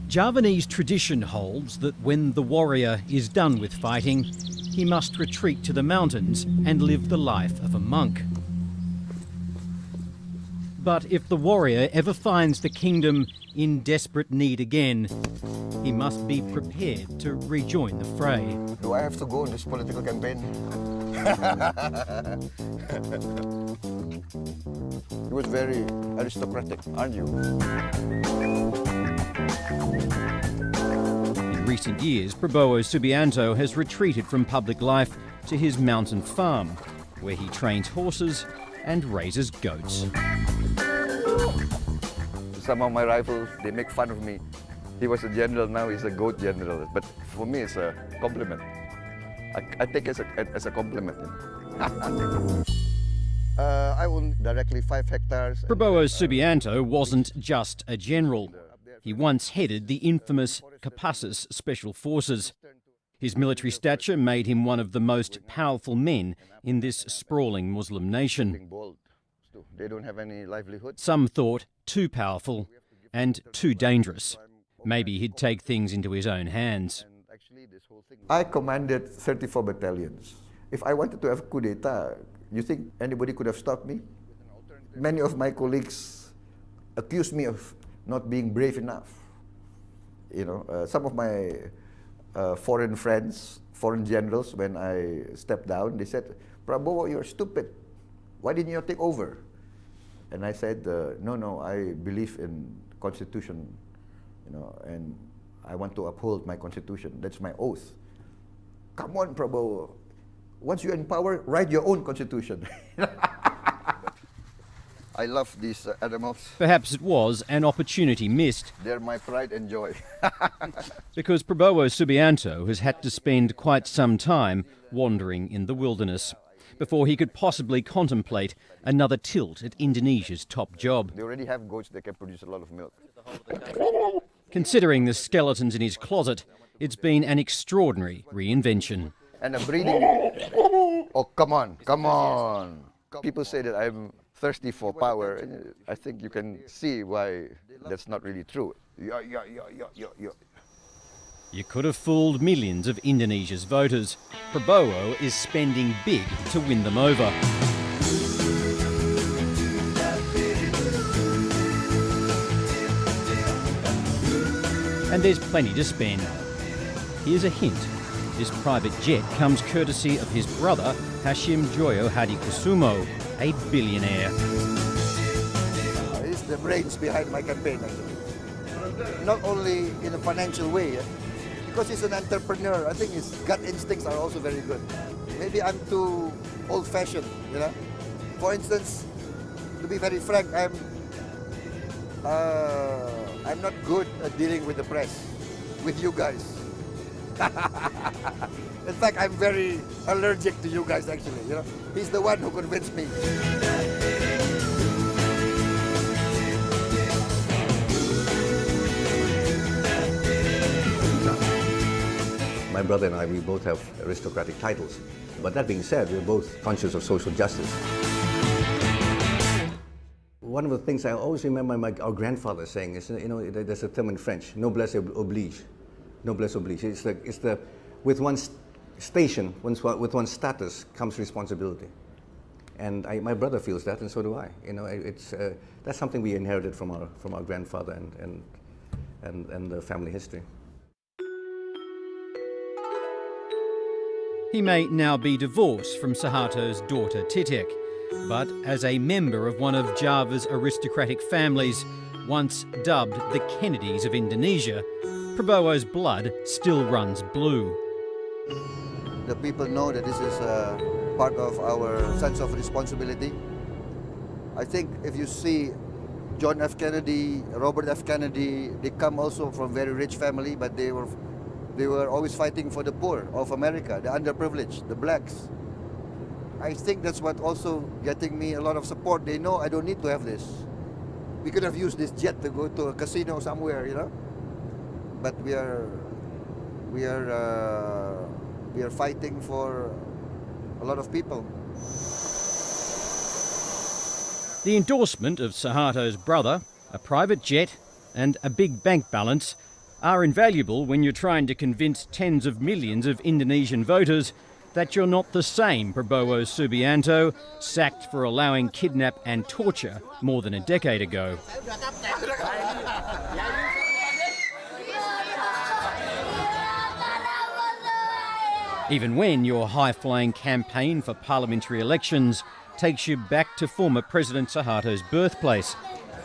Javanese tradition holds that when the warrior is done with fighting, he must retreat to the mountains and live the life of a monk. But if the warrior ever finds the kingdom in desperate need again, he must be prepared to rejoin the fray. Do I have to go on this political campaign? It was very aristocratic, aren't you? In recent years, Prabowo Subianto has retreated from public life to his mountain farm, where he trains horses and raises goats. Some of my rivals, they make fun of me. He was a general, now he's a goat general. But for me, it's a compliment. I take it as a compliment. I own directly 5 hectares. Prabowo Subianto wasn't just a general. He once headed the infamous Kopassus Special Forces. His military stature made him one of the most powerful men in this sprawling Muslim nation. They don't have any livelihood. Some thought too powerful and too dangerous. Maybe he'd take things into his own hands. I commanded 34 battalions. If I wanted to have a coup d'etat, you think anybody could have stopped me? Many of my colleagues accused me of not being brave enough. You know, some of my foreign friends, foreign generals, when I stepped down, they said, "Prabowo, you're stupid. Why didn't you take over?" And I said, no, I believe in constitution, you know, and I want to uphold my constitution. That's my oath. Come on, Prabowo. Once you're in power, write your own constitution. I love these animals. Perhaps it was an opportunity missed. They're my pride and joy. Because Prabowo Subianto has had to spend quite some time wandering in the wilderness before he could possibly contemplate another tilt at Indonesia's top job. They already have goats that can produce a lot of milk. Considering the skeletons in his closet, it's been an extraordinary reinvention. And a breeding... Oh, come on. People say that I'm thirsty for power. I think you can see why that's not really true. Yeah. You could have fooled millions of Indonesia's voters. Prabowo is spending big to win them over. And there's plenty to spend. Here's a hint. This private jet comes courtesy of his brother, Hashim Djojohadikusumo, a billionaire. He's the brains behind my campaign, actually. Not only in a financial way, because he's an entrepreneur. I think his gut instincts are also very good. Maybe I'm too old-fashioned, you know. For instance, to be very frank, I'm not good at dealing with the press, with you guys. In fact, I'm very allergic to you guys, actually. You know, he's the one who convinced me. My brother and I, we both have aristocratic titles. But that being said, we're both conscious of social justice. One of the things I always remember our grandfather saying is, you know, there's a term in French, noblesse oblige. Noblesse oblige. It's the with one's station, with one's status comes responsibility. And my brother feels that, and so do I. You know, that's something we inherited from our grandfather and the family history. He may now be divorced from Suharto's daughter Titik, but as a member of one of Java's aristocratic families, once dubbed the Kennedys of Indonesia, Prabowo's blood still runs blue. The people know that this is part of our sense of responsibility. I think if you see John F. Kennedy, Robert F. Kennedy, they come also from very rich family, but they were always fighting for the poor of America, the underprivileged, the blacks. I think that's what also getting me a lot of support. They know I don't need to have this. We could have used this jet to go to a casino somewhere, you know. But we are fighting for a lot of people. The endorsement of Suharto's brother, a private jet and a big bank balance are invaluable when you're trying to convince tens of millions of Indonesian voters that you're not the same Prabowo Subianto, sacked for allowing kidnap and torture more than a decade ago. Even when your high-flying campaign for parliamentary elections takes you back to former President Suharto's birthplace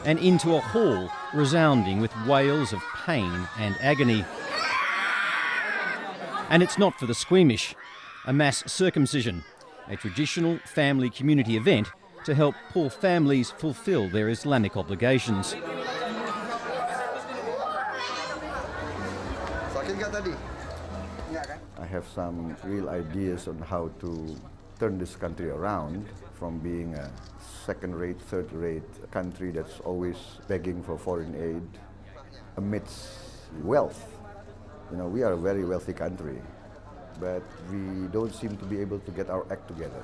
and into a hall resounding with wails of pain and agony. And it's not for the squeamish. A mass circumcision, a traditional family community event to help poor families fulfil their Islamic obligations. I have some real ideas on how to turn this country around from being a second-rate, third-rate country that's always begging for foreign aid amidst wealth. You know, we are a very wealthy country, but we don't seem to be able to get our act together.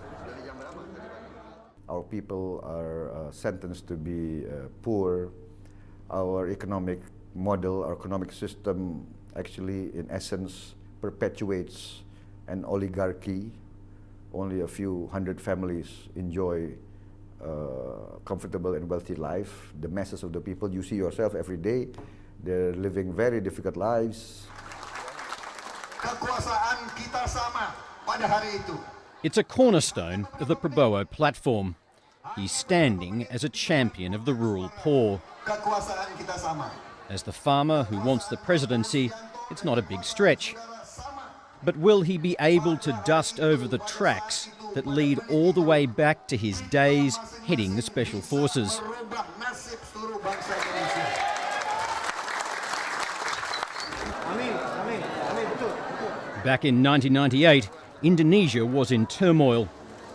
Our people are sentenced to be poor. Our economic model, our economic system actually, in essence, perpetuates an oligarchy. Only a few hundred families enjoy comfortable and wealthy life. The masses of the people, you see yourself every day, they're living very difficult lives. Kekuasaan kita sama pada hari itu. It's a cornerstone of the Prabowo platform. He's standing as a champion of the rural poor. Kekuasaan kita sama. As the farmer who wants the presidency, it's not a big stretch. But will he be able to dust over the tracks that lead all the way back to his days heading the Special Forces? Merubah nasib seluruh bangsa Indonesia. Back in 1998, Indonesia was in turmoil.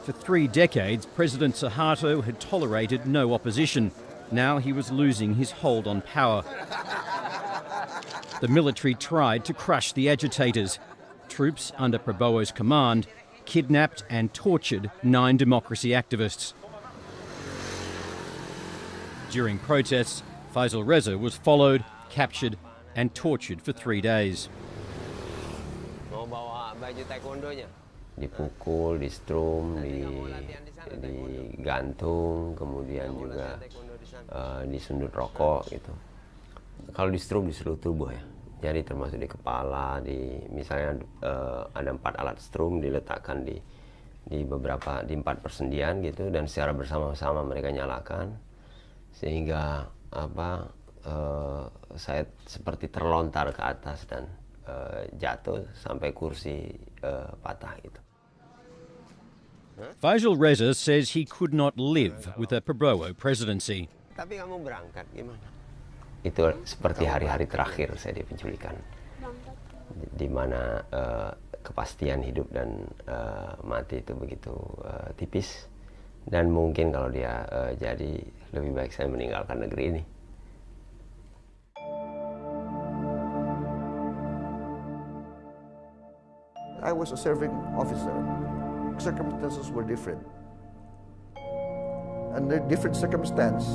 For 3 decades, President Suharto had tolerated no opposition. Now he was losing his hold on power. The military tried to crush the agitators. Troops under Prabowo's command kidnapped and tortured 9 democracy activists. During protests, Faisal Reza was followed, captured and tortured for 3 days. Mau bawa baju taekwondonya? Dipukul, di-strum, digantung, kemudian juga disundut rokok gitu. Kalau di-strum di seluruh tubuh ya. Jadi termasuk di kepala, misalnya ada 4 alat strum diletakkan di 4 persendian gitu, dan secara bersama-sama mereka nyalakan sehingga saya seperti terlontar ke atas dan jatuh sampai kursi patah gitu. Faisal Reza says he could not live with a Prabowo presidency. Tapi kamu berangkat gimana? Itu seperti hari-hari terakhir saya di penculikan, di mana kepastian hidup dan mati itu begitu tipis, dan mungkin kalau dia jadi, lebih baik saya meninggalkan negeri ini. I was a serving officer. Circumstances were different. Under different circumstance,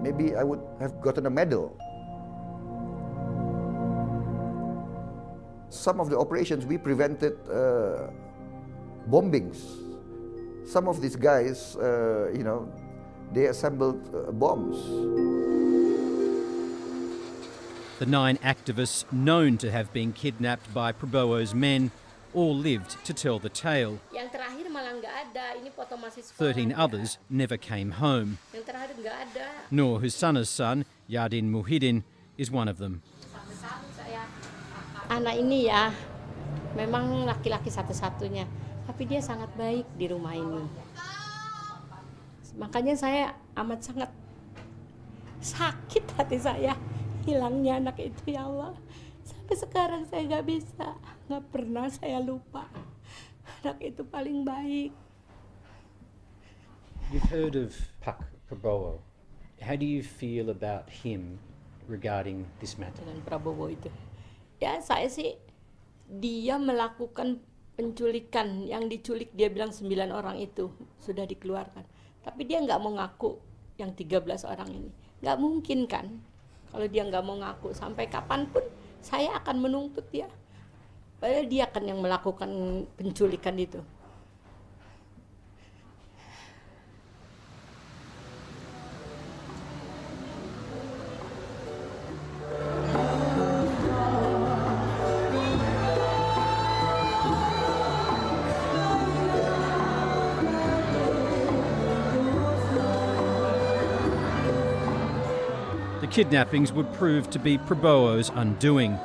maybe I would have gotten a medal. Some of the operations we prevented bombings. Some of these guys, they assembled bombs. The 9 activists known to have been kidnapped by Prabowo's men all lived to tell the tale. Yang terakhir malah nggak ada. Ini foto masih 13 others never came home. Yang terakhir nggak ada. Nur Husana's son, Yadin Muhyiddin, is one of them. Anak ini ya, memang laki-laki satu-satunya, tapi dia sangat baik di rumah ini. Makanya saya amat sangat sakit hati saya, hilangnya anak itu, ya Allah. Sampai sekarang saya nggak pernah saya lupa. Anak itu paling baik. You've heard of Pak Prabowo. How do you feel about him regarding this matter? Dengan Prabowo itu, ya saya sih, dia melakukan penculikan, yang diculik dia bilang 9 orang itu sudah dikeluarkan. Tapi dia nggak mau ngaku yang 13 orang ini. Nggak mungkin kan, kalau dia nggak mau ngaku, sampai kapanpun saya akan menuntut dia. Padahal dia kan yang melakukan penculikan itu. The kidnappings would prove to be Prabowo's undoing.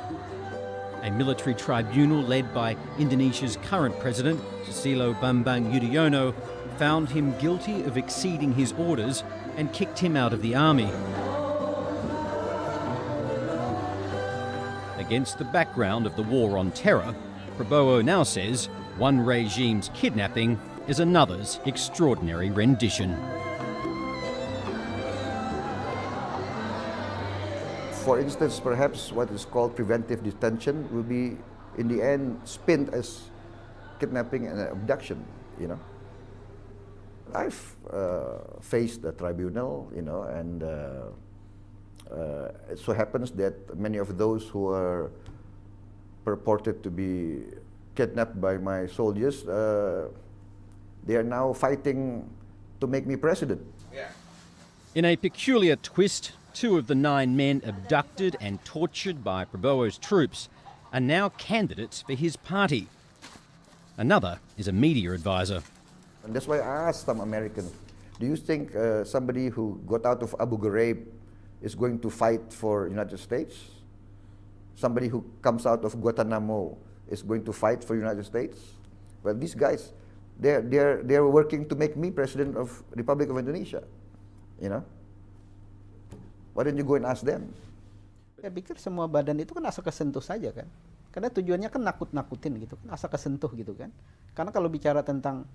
A military tribunal led by Indonesia's current president, Susilo Bambang Yudhoyono, found him guilty of exceeding his orders and kicked him out of the army. Against the background of the war on terror, Prabowo now says one regime's kidnapping is another's extraordinary rendition. For instance, perhaps what is called preventive detention will be, in the end, spinned as kidnapping and abduction, you know. I've faced the tribunal, you know, and it so happens that many of those who are purported to be kidnapped by my soldiers, they are now fighting to make me president. In a peculiar twist, 2 of the 9 men abducted and tortured by Prabowo's troops are now candidates for his party. Another is a media advisor. And that's why I asked some Americans, do you think somebody who got out of Abu Ghraib is going to fight for United States? Somebody who comes out of Guantanamo is going to fight for United States? Well, these guys, they're working to make me president of Republic of Indonesia, you know? Why don't you go and ask them? Saya pikir semua badan itu kan asal kesentuh saja kan. Karena tujuannya kan nakut-nakutin gitu kan, asal kesentuh gitu kan. Karena kalau bicara tentang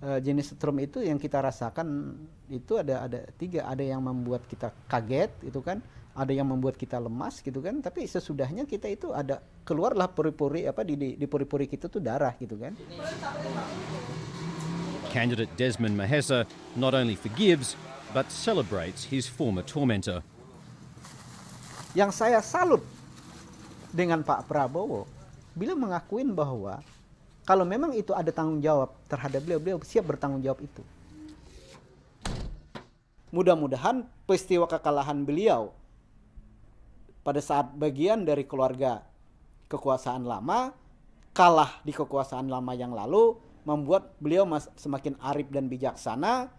jenis setrum itu yang kita rasakan itu ada 3, ada yang membuat kita kaget itu kan, ada yang membuat kita lemas gitu kan, tapi sesudahnya kita itu ada keluarlah pori-pori di pori-pori kita tuh darah gitu kan. Candidate Desmond Mahesa not only forgives but celebrates his former tormentor. Yang saya salut dengan Pak Prabowo, beliau mengakuin bahwa kalau memang itu ada tanggung jawab terhadap beliau, beliau siap bertanggung jawab itu. Mudah-mudahan peristiwa kekalahan beliau pada saat bagian dari keluarga kekuasaan lama, kalah di kekuasaan lama yang lalu, membuat beliau semakin arif dan bijaksana.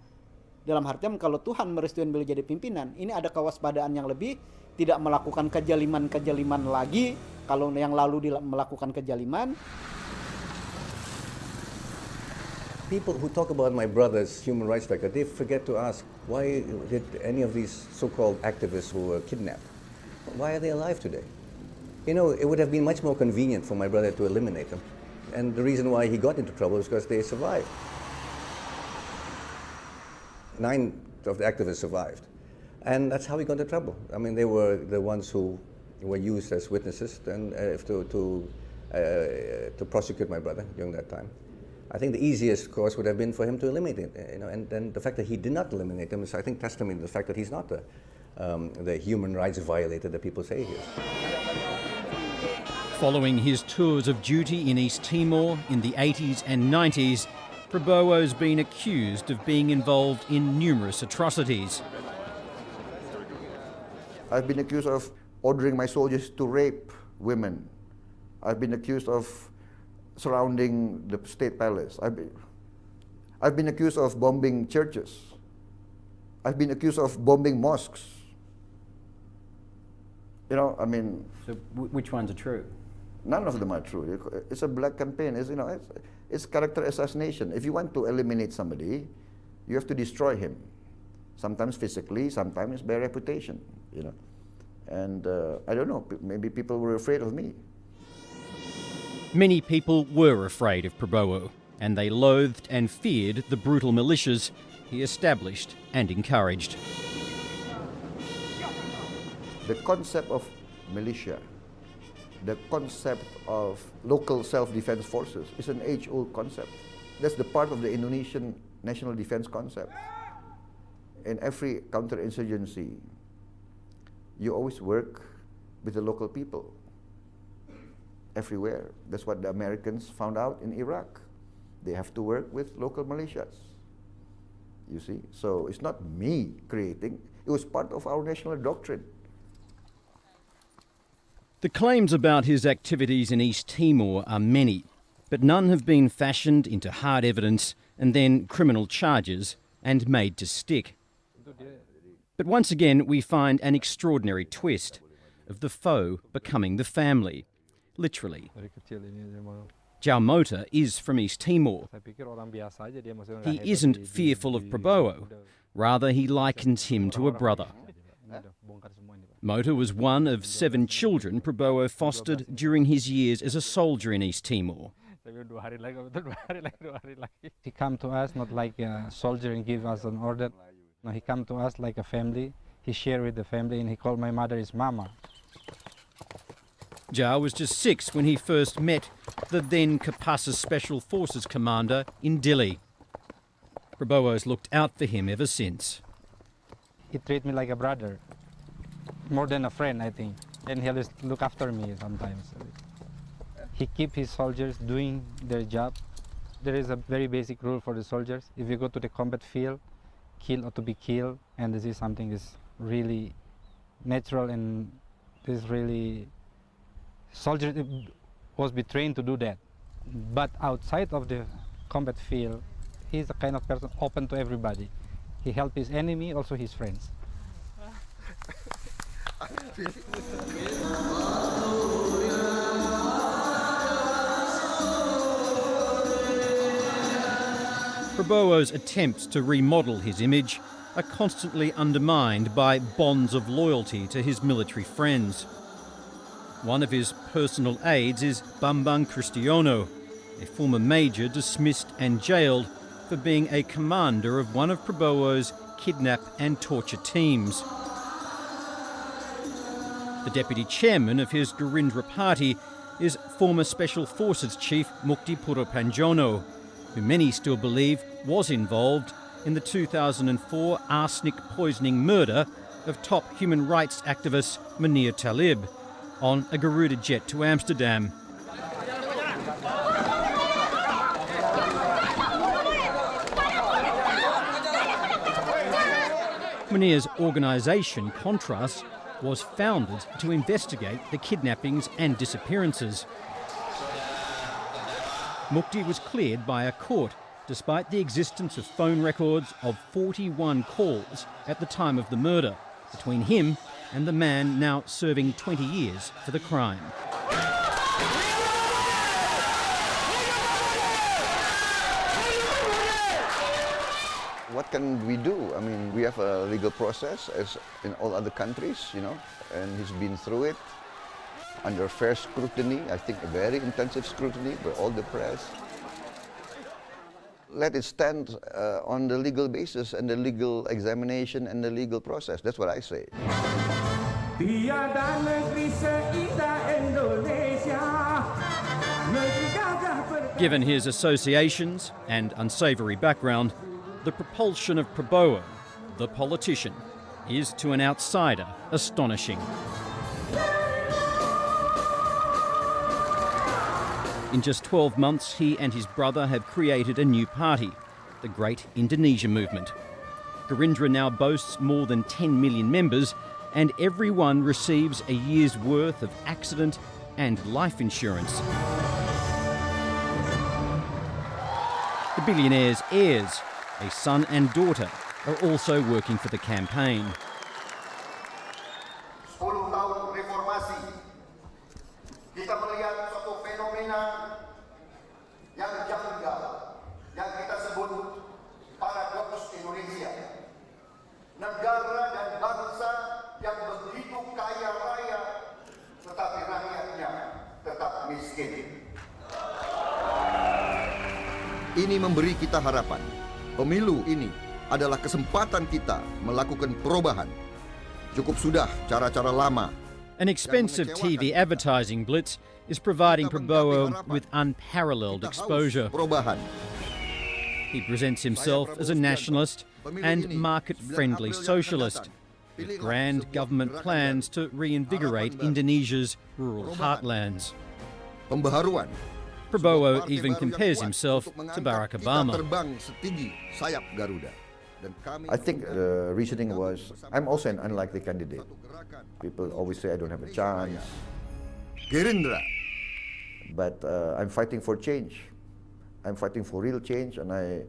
Dalam artian kalau Tuhan merestui beliau jadi pimpinan, ini ada kewaspadaan yang lebih, tidak melakukan kejaliman-kejaliman lagi. Kalau yang lalu melakukan kejaliman. People who talk about my brother's human rights record, they forget to ask, why did any of these so-called activists who were kidnapped, why are they alive today? You know, it would have been much more convenient for my brother to eliminate them. And the reason why he got into trouble is because they survived. 9 of the activists survived. And that's how he got into trouble. I mean, they were the ones who were used as witnesses and to prosecute my brother during that time. I think the easiest course would have been for him to eliminate it, you know, and then the fact that he did not eliminate him is, I think, testament to the fact that he's not the human rights violator that people say he is. Following his tours of duty in East Timor in the 80s and 90s, Prabowo's been accused of being involved in numerous atrocities. I've been accused of ordering my soldiers to rape women. I've been accused of surrounding the state palace. I've been accused of bombing churches. I've been accused of bombing mosques. You know, I mean... So which ones are true? None of them are true. It's a black campaign. It's, you know, it's character assassination. If you want to eliminate somebody, you have to destroy him. Sometimes physically, sometimes by reputation, you know. And I don't know, maybe people were afraid of me. Many people were afraid of Prabowo, and they loathed and feared the brutal militias he established and encouraged. The concept of militia, the concept of local self-defense forces is an age-old concept. That's the part of the Indonesian national defense concept. In every counterinsurgency, you always work with the local people. everywhere. That's what the Americans found out in Iraq. They have to work with local militias. You see? So it's not me creating, it was part of our national doctrine. The claims about his activities in East Timor are many, but none have been fashioned into hard evidence and then criminal charges and made to stick. But once again, we find an extraordinary twist of the foe becoming the family, literally. Mota is from East Timor. He isn't fearful of Prabowo, rather he likens him to a brother. Mota was one of 7 children Prabowo fostered during his years as a soldier in East Timor. He come to us not like a soldier and give us an order. No, he come to us like a family. He share with the family and he called my mother his mama. Was just 6 when he first met the then Kopassus Special Forces Commander in Dili. Prabowo's looked out for him ever since. He treat me like a brother, more than a friend, I think. And he always look after me sometimes. He keep his soldiers doing their job. There is a very basic rule for the soldiers. If you go to the combat field, kill or to be killed, and this is something is really natural and this really soldier was be trained to do that. But outside of the combat field, he's the kind of person open to everybody. He help his enemy, also his friends. Prabowo's attempts to remodel his image are constantly undermined by bonds of loyalty to his military friends. One of his personal aides is Bambang Kristiono, a former major dismissed and jailed for being a commander of one of Prabowo's kidnap and torture teams. The deputy chairman of his Gerindra party is former Special Forces Chief Mukti Puropanjono, who many still believe was involved in the 2004 arsenic poisoning murder of top human rights activist Munir Talib on a Garuda jet to Amsterdam. Munir's organisation, Contrast, was founded to investigate the kidnappings and disappearances. Mukti was cleared by a court despite the existence of phone records of 41 calls at the time of the murder between him and the man now serving 20 years for the crime. What can we do? I mean, we have a legal process as in all other countries, you know, and he's been through it under fair scrutiny, I think a very intensive scrutiny by all the press. Let it stand on the legal basis and the legal examination and the legal process. That's what I say. Given his associations and unsavoury background, the propulsion of Prabowo, the politician, is to an outsider astonishing. In just 12 months, he and his brother have created a new party, the Great Indonesia Movement. Gerindra now boasts more than 10 million members, and everyone receives a year's worth of accident and life insurance. The billionaire's heirs, a son and daughter, are also working for the campaign. 10 tahun reformasi, kita melihat suatu fenomena yang janggal, yang kita sebut paradoks Indonesia. Negara dan bangsa yang begitu kaya raya, tetapi rakyatnya tetap miskin. Ini memberi kita harapan. Pemilu ini adalah kesempatan kita melakukan perubahan. Cukup sudah cara-cara lama. An expensive TV advertising blitz is providing Prabowo with unparalleled exposure. He presents himself as a nationalist and market-friendly socialist, with grand government plans to reinvigorate Indonesia's rural heartlands. pembaharuan. Prabowo even compares himself to Barack Obama. I think the reasoning was, I'm also an unlikely candidate. People always say I don't have a chance. Gerindra. But I'm fighting for change. I'm fighting for real change, and I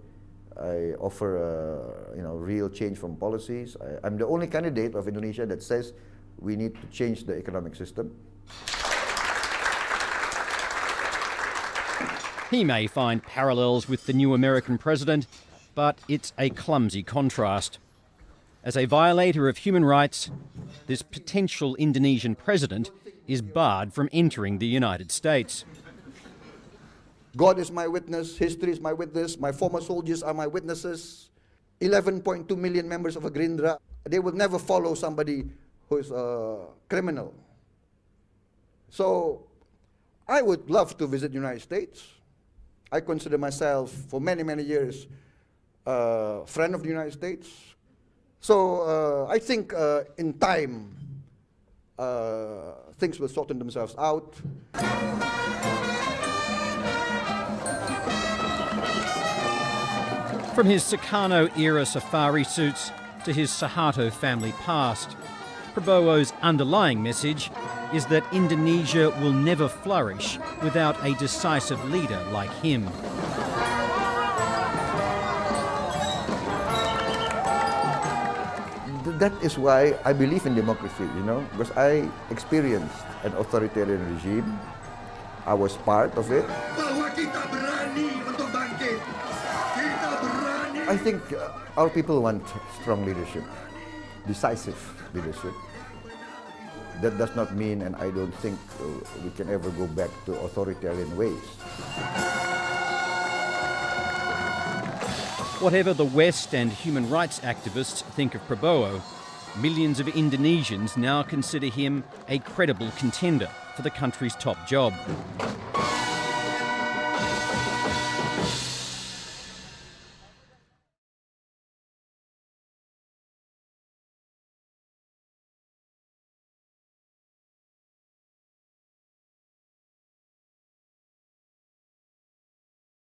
offer real change from policies. I'm the only candidate of Indonesia that says we need to change the economic system. He may find parallels with the new American president, but it's a clumsy contrast. As a violator of human rights, this potential Indonesian president is barred from entering the United States. God is my witness, history is my witness, my former soldiers are my witnesses. 11.2 million members of a Gerindra, they will never follow somebody who is a criminal. So I would love to visit the United States. I consider myself, for many, many years, a friend of the United States. So I think in time, things will sort themselves out. From his Sukarno-era safari suits to his Suharto family past, Prabowo's underlying message is that Indonesia will never flourish without a decisive leader like him. That is why I believe in democracy, because I experienced an authoritarian regime. I was part of it. I think our people want strong leadership, decisive leadership. That does not mean, and I don't think we can ever go back to authoritarian ways. Whatever the West and human rights activists think of Prabowo, millions of Indonesians now consider him a credible contender for the country's top job.